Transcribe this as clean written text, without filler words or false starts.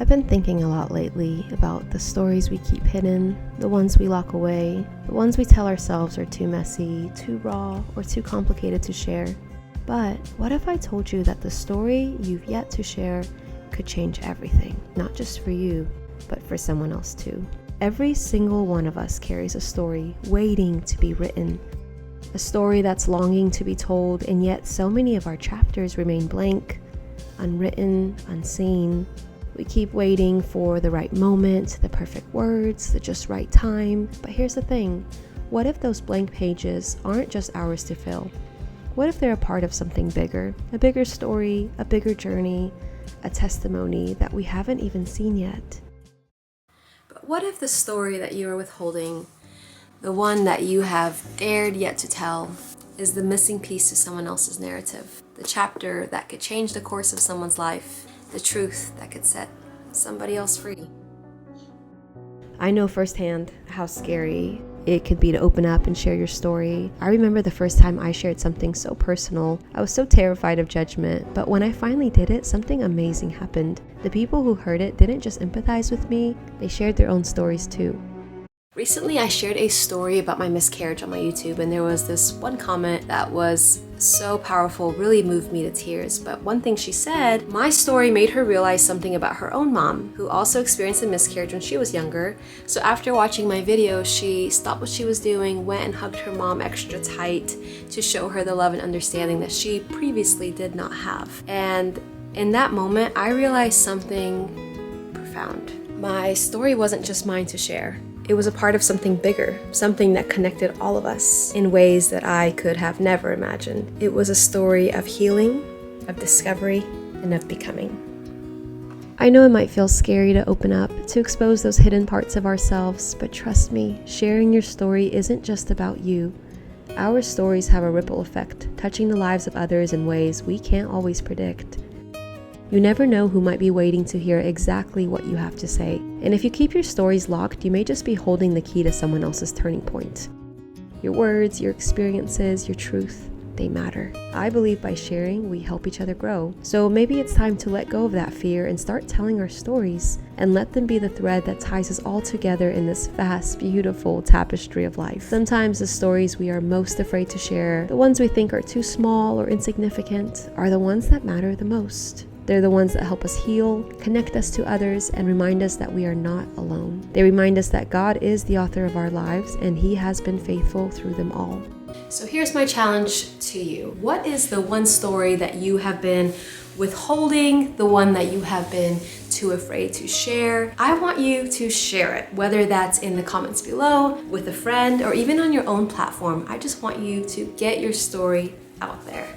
I've been thinking a lot lately about the stories we keep hidden, the ones we lock away, the ones we tell ourselves are too messy, too raw, or too complicated to share. But what if I told you that the story you've yet to share could change everything, not just for you, but for someone else too? Every single one of us carries a story waiting to be written, a story that's longing to be told, and yet so many of our chapters remain blank, unwritten, unseen. We keep waiting for the right moment, the perfect words, the just right time. But here's the thing, what if those blank pages aren't just ours to fill? What if they're a part of something bigger, a bigger story, a bigger journey, a testimony that we haven't even seen yet? But what if the story that you are withholding, the one that you have dared yet to tell, is the missing piece to someone else's narrative, the chapter that could change the course of someone's life, the truth that could set somebody else free? I know firsthand how scary it could be to open up and share your story. I remember the first time I shared something so personal. I was so terrified of judgment, but when I finally did it, something amazing happened. The people who heard it didn't just empathize with me, they shared their own stories too. Recently, I shared a story about my miscarriage on my YouTube, and there was this one comment that was so powerful, really moved me to tears. But one thing she said, my story made her realize something about her own mom, who also experienced a miscarriage when she was younger. So after watching my video, she stopped what she was doing, went and hugged her mom extra tight to show her the love and understanding that she previously did not have. And in that moment, I realized something profound. My story wasn't just mine to share. It was a part of something bigger, something that connected all of us in ways that I could have never imagined. It was a story of healing, of discovery, and of becoming. I know it might feel scary to open up, to expose those hidden parts of ourselves, but trust me, sharing your story isn't just about you. Our stories have a ripple effect, touching the lives of others in ways we can't always predict. You never know who might be waiting to hear exactly what you have to say. And if you keep your stories locked, you may just be holding the key to someone else's turning point. Your words, your experiences, your truth, they matter. I believe by sharing, we help each other grow. So maybe it's time to let go of that fear and start telling our stories and let them be the thread that ties us all together in this vast, beautiful tapestry of life. Sometimes the stories we are most afraid to share, the ones we think are too small or insignificant, are the ones that matter the most. They're the ones that help us heal, connect us to others, and remind us that we are not alone. They remind us that God is the author of our lives, and He has been faithful through them all. So here's my challenge to you. What is the one story that you have been withholding, the one that you have been too afraid to share? I want you to share it, whether that's in the comments below, with a friend, or even on your own platform. I just want you to get your story out there.